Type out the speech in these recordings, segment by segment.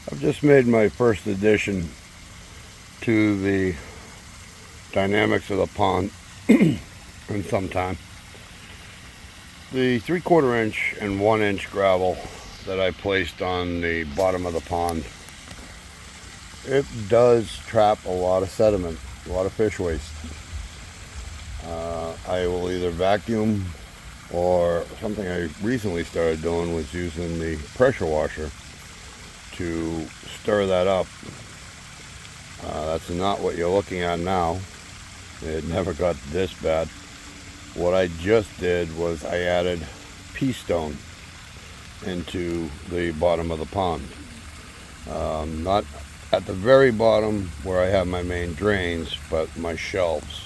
I've just made my first addition to the dynamics of the pond in some time. The 3/4 inch and 1 inch gravel that I placed on the bottom of the pond, it does trap a lot of sediment, a lot of fish waste. I will either vacuum, or something I recently started doing was using the pressure washer to stir that up. That's not what you're looking at now. It never got this bad. What I just did was I added pea stone into the bottom of the pond. Not at the very bottom where I have my main drains, but my shelves.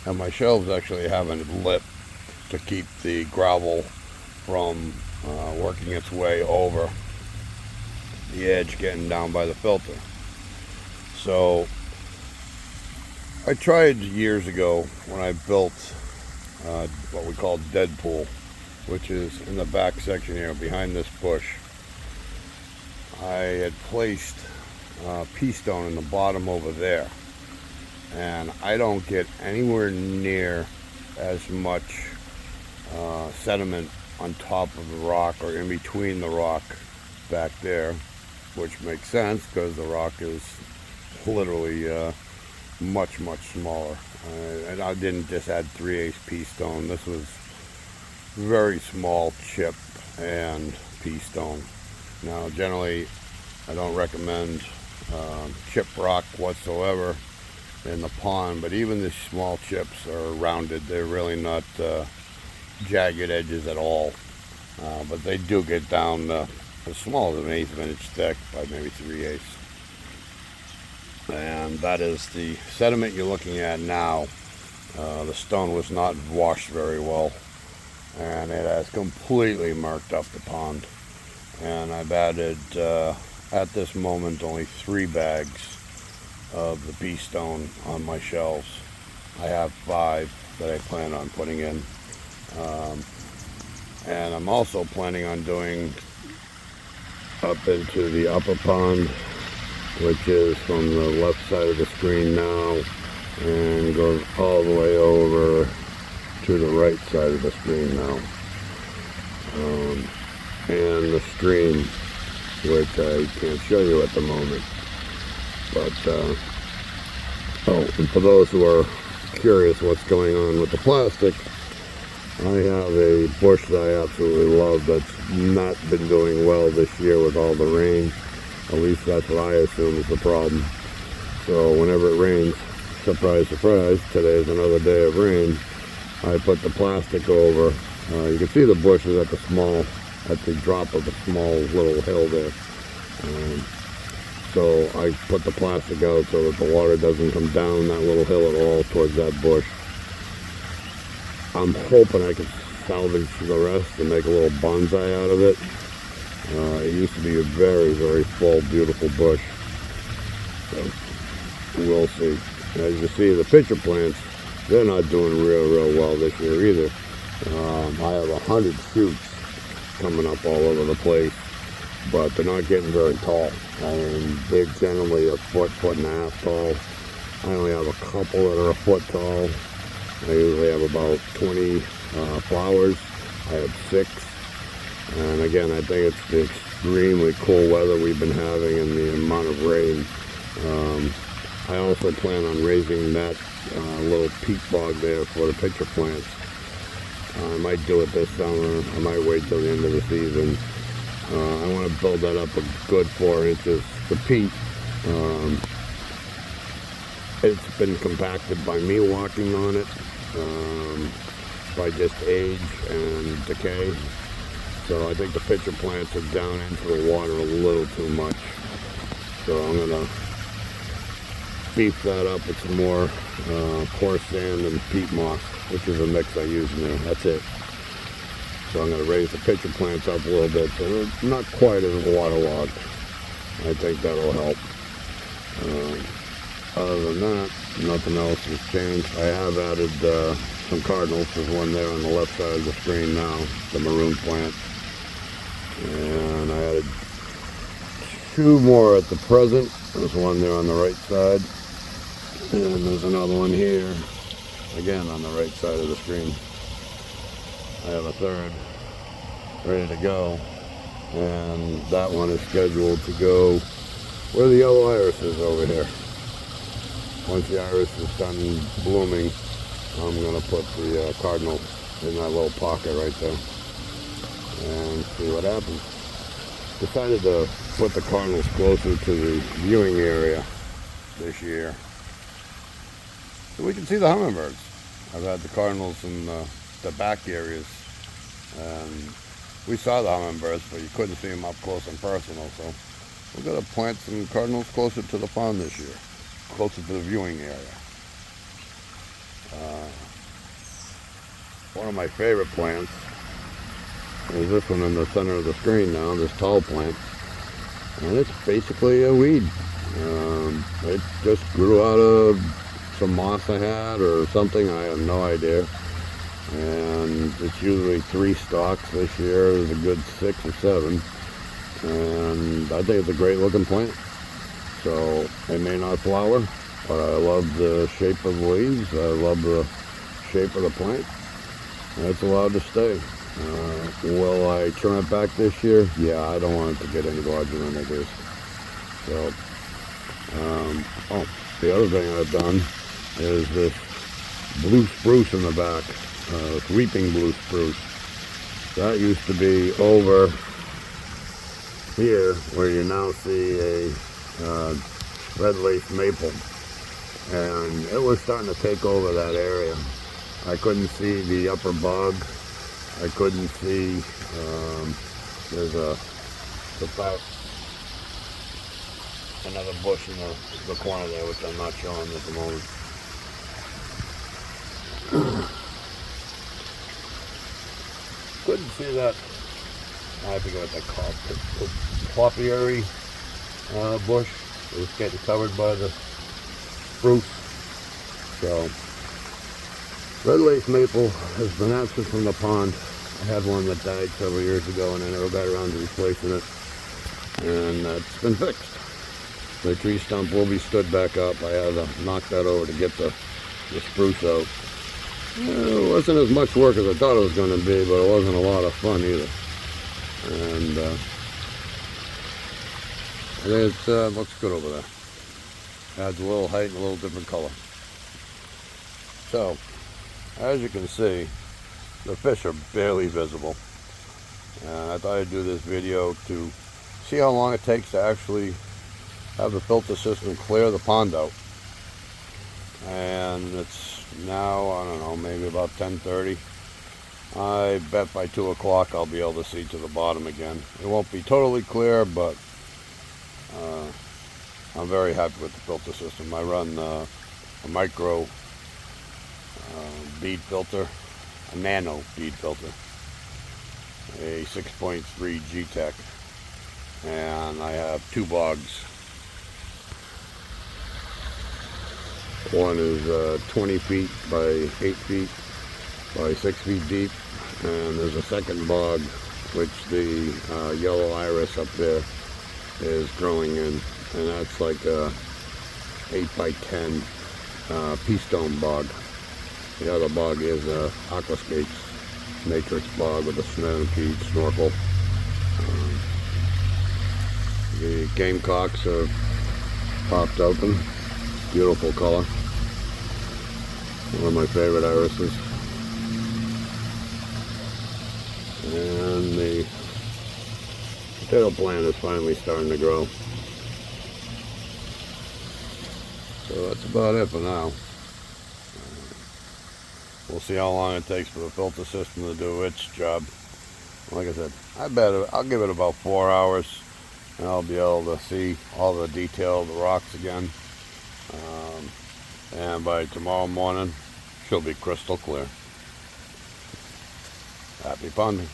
And my shelves actually have a lip to keep the gravel from working its way over the edge, getting down by the filter. So I tried years ago when I built what we call Deadpool, which is in the back section here behind this bush. I had placed pea stone in the bottom over there, and I don't get anywhere near as much sediment on top of the rock or in between the rock back there, which makes sense because the rock is literally much smaller. And I didn't just add 3/8 pea stone. This was very small chip and pea stone. Now generally I don't recommend chip rock whatsoever in the pond, but even the small chips are rounded. They're really not jagged edges at all, but they do get down as small as an 1/8 of an inch thick by maybe 3/8. And that is the sediment you're looking at now. The stone was not washed very well, and it has completely marked up the pond. And I've added at this moment only 3 bags of the pea stone on my shelves. I have 5 that I plan on putting in, and I'm also planning on doing up into the upper pond, which is from the left side of the screen now and goes all the way over to the right side of the screen now, and the stream, which I can't show you at the moment. But and for those who are curious what's going on with the plastic, I have a bush that I absolutely love that's not been doing well this year with all the rain. At least that's what I assume is the problem. So whenever it rains, surprise, surprise, today's another day of rain, I put the plastic over. You can see the bushes at the drop of the small little hill there. So I put the plastic out so that the water doesn't come down that little hill at all towards that bush. I'm hoping I can salvage the rest and make a little bonsai out of it. It used to be a very full, beautiful bush. So we'll see. As you see, the pitcher plants, they're not doing real well this year either. I have 100 shoots coming up all over the place, but they're not getting very tall. They're generally a foot and a half tall. I only have a couple that are a foot tall. I usually have about 20 flowers. I have 6. And again, I think it's the extremely cool weather we've been having and the amount of rain. I also plan on raising that little peat bog there for the pitcher plants. I might do it this summer. I might wait till the end of the season. I want to build that up a good 4 inches. The peat, it's been compacted by me walking on it, by just age and decay. So I think the pitcher plants are down into the water a little too much. So I'm going to beef that up with some more coarse sand and peat moss, which is a mix I use in there. That's it. So I'm going to raise the pitcher plants up a little bit so they're not quite as waterlogged. I think that'll help. Other than that, nothing else has changed. I have added some cardinals. There's one there on the left side of the screen now, the maroon plant. And I added two more at the present. There's one there on the right side, and there's another one here, again on the right side of the screen. I have a third ready to go, and that one is scheduled to go where the yellow iris is over here. Once the iris is done blooming, I'm going to put the cardinal in that little pocket right there and see what happens. Decided to put the cardinals closer to the viewing area this year so we can see the hummingbirds. I've had the cardinals in the back areas, and we saw the hummingbirds, but you couldn't see them up close and personal, so we're going to plant some cardinals closer to the pond this year, closer to the viewing area. One of my favorite plants is this one in the center of the screen now, this tall plant, and it's basically a weed. It just grew out of some moss I had or something, I have no idea, and it's usually 3 stalks. This year is a good 6 or 7, and I think it's a great looking plant. So it may not flower, but I love the shape of the leaves, I love the shape of the plant, and it's allowed to stay. Will I trim it back this year? Yeah, I don't want it to get any larger than it is. So, the other thing I've done is this blue spruce in the back, weeping blue spruce. That used to be over here where you now see a red lace maple, and it was starting to take over that area. I couldn't see the upper bog. I couldn't see, there's about another bush in the corner there, which I'm not showing at the moment. Couldn't see that, I forget what they call it, topiary bush. It was getting covered by the spruce. So, red lace maple has been absent from the pond. I had one that died several years ago, and I never got around to replacing it, and it's been fixed. The tree stump will be stood back up. I had to knock that over to get the spruce out. It wasn't as much work as I thought it was going to be, but it wasn't a lot of fun either. And it looks good over there. Adds a little height and a little different color. So, as you can see, the fish are barely visible. I thought I'd do this video to see how long it takes to actually have the filter system clear the pond out. And it's now, I don't know, maybe about 10:30. I bet by 2 o'clock I'll be able to see to the bottom again. It won't be totally clear, but I'm very happy with the filter system. I run a micro bead filter, a nano bead filter, a 6.3 G-Tech, and I have 2 bogs. One is 20 feet by 8 feet by 6 feet deep, and there's a second bog which the yellow iris up there is growing in, and that's like a 8 by 10 pea stone bog. The other bog is a aquascapes matrix bog with a centipede snorkel. The gamecocks have popped open. Beautiful color. One of my favorite irises. And the potato plant is finally starting to grow. So that's about it for now. We'll see how long it takes for the filter system to do its job. Like I said, I'll give it about 4 hours, and I'll be able to see all the detail of the rocks again. And by tomorrow morning, she'll be crystal clear. Happy ponding.